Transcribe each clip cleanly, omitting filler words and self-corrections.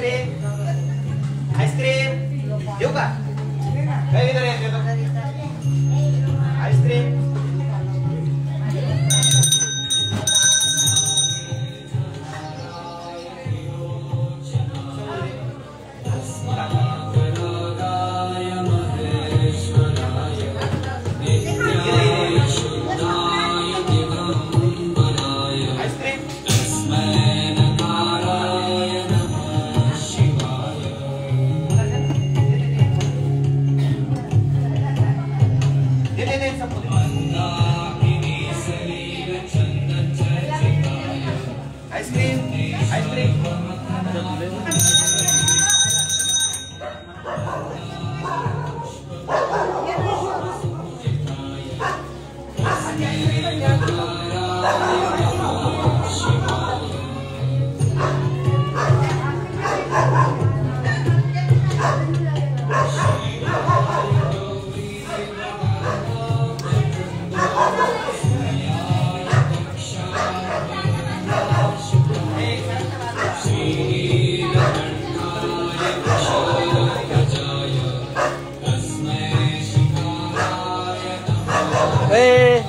ice cream ice cream देऊ का काय इधर आहे आईस्क्रीम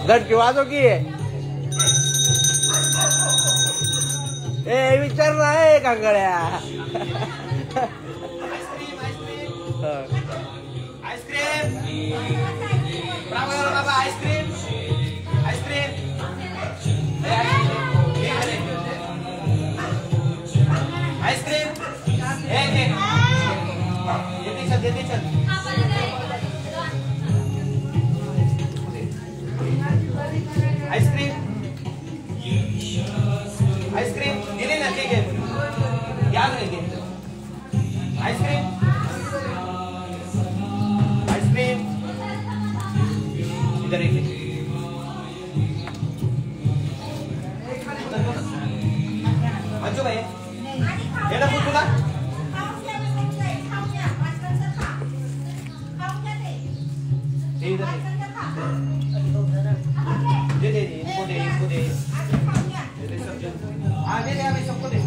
गटकी वाजो की विचार नाही कांगड्या आईस्क्रीम बाबा आईस्क्रीम आईस्क्रीम आईस्क्रीम देते चल आईस्क्रीम आईस्क्रीम दिले ना ठीक आहे याद नाही आईस्क्रीम आईस्क्रीम इधर मंजू भाई येणार तू तुला इनको दे आगे दे अभी सबको दे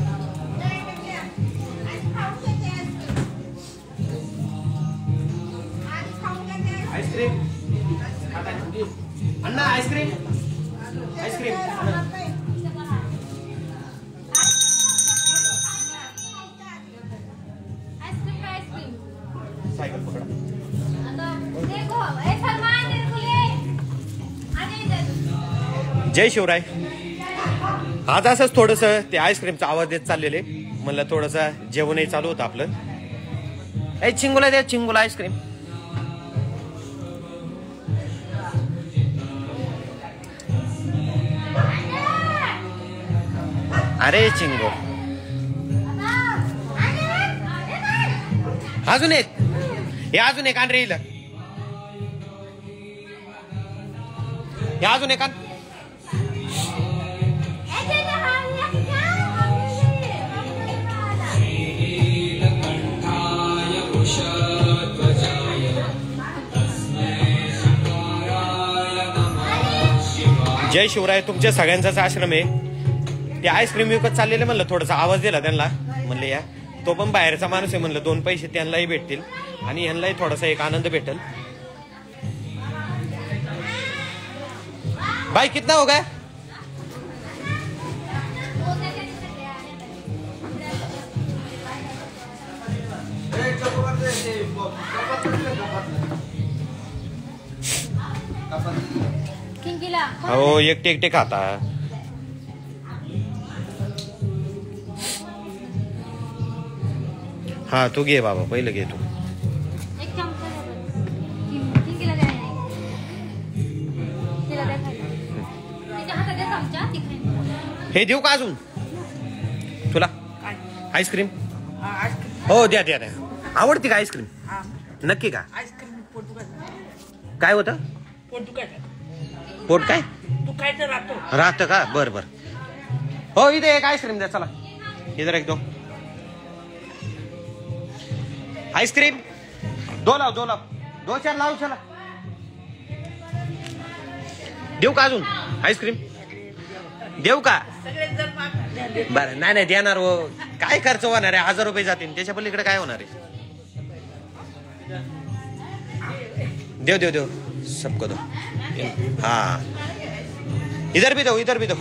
आइसक्रीम अन्ना आइसक्रीम आइसक्रीम साइकिल पकड़ा जय शिवराय आज असंच थोडस ते आईस्क्रीमचा आवाज देत चाललेले म्हणलं थोडंसं जेवणही चालू होतं आपलं ए चिंगुला दे चिंगुला आईस्क्रीम अरे चिंगू अजून एक हे अजून एक आण रे हे अजून एक आण जय शिवराय तुमच्या सगळ्यांचाच आश्रम आहे ते आईस्क्रीम विकत चाललेले म्हणलं थोडासा आवाज दिला त्यांना म्हणलं या तो पण बाहेरचा माणूस आहे म्हणलं 2 पैसे त्यांनाही भेटतील आणि यांनाही थोडासा एक आनंद भेटेल भाई कितना हो गया हो एकटे एकटे खाता हा तू घे बाबा पहिलं घे तू हे देऊ का अजून तुला आईस्क्रीम हो द्या द्या द्या आवडती का आईस्क्रीम नक्की का काय होतं पोट काय राहतं का बर बर हो इथे एक आईस्क्रीम द्या चला इधर एक दो आईस्क्रीम 2 लाव 2-4 लाव चला देऊ का अजून आईस्क्रीम देऊ का बरं नाही देणार हो काय खर्च होणार आहे 1000 रुपये जातील त्याच्या पलीकडे काय होणार आहे देव सबको दो हाँ इधर भी दो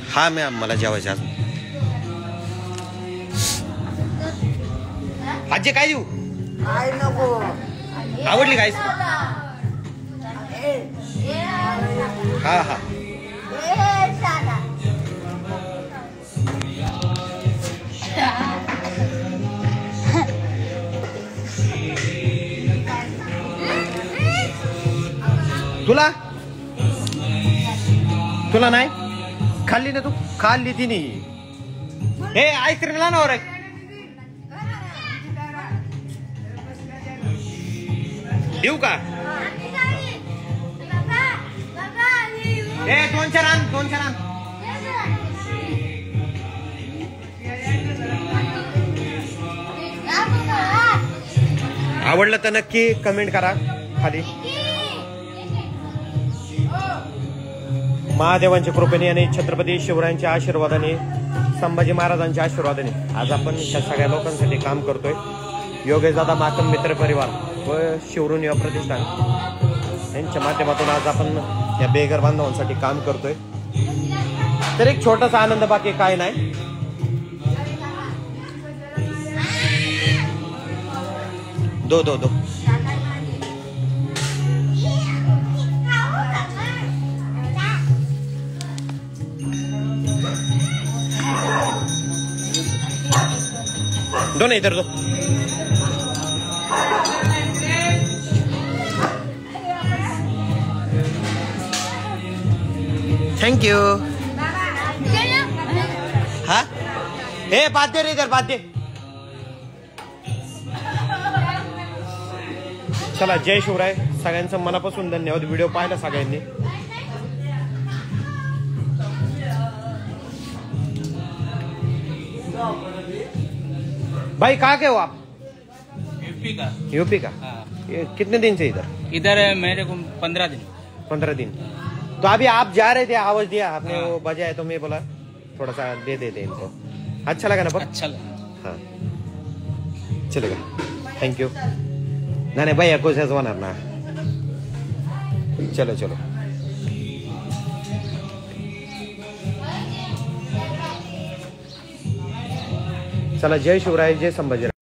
हा मॅम मला जेवायचं आज आजी काय देऊ काय नको आवडली काय हा हा तुला नाही खाल्ली ना तू खाल्ली तिने हे आईस्क्रीम ला ना रे देऊ का दोन चार आण आवडलं तर नक्की कमेंट करा खाली महादेवांच्या कृपेने आणि छत्रपती शिवरायांच्या आशीर्वादाने संभाजी महाराजांच्या आशीर्वादाने आज आपण ह्या सगळ्या लोकांसाठी काम करतोय योगेश दादा माकम मित्र परिवार व शिवरून युवा प्रतिष्ठान यांच्या माध्यमातून आज आपण या बेघर बांधवांसाठी काम करतोय तर एक छोटासा आनंद बाकी काय नाही दो दो नहीं इधर दो थैंक यू हाँ हे बात दे रे इधर बात दे चला जय शिवराय सगळ्यांचं मनापासून धन्यवाद व्हिडिओ पाहिला सगळ्यांनी भाई कहाँ के हो आप यूपी का ये कितने दिन से इधर मेरे को 15 दिन तो अभी आप जा रहे थे आवाज दिया आपने वो बजाया तो मैं बोला थोड़ा सा दे देते इनको अच्छा लगा ना पर अच्छा लगा हाँ चलेगा थैंक यू नहीं भैया कुछ ऐसा होना ना चलो चला जय शिवराय जय संभाजी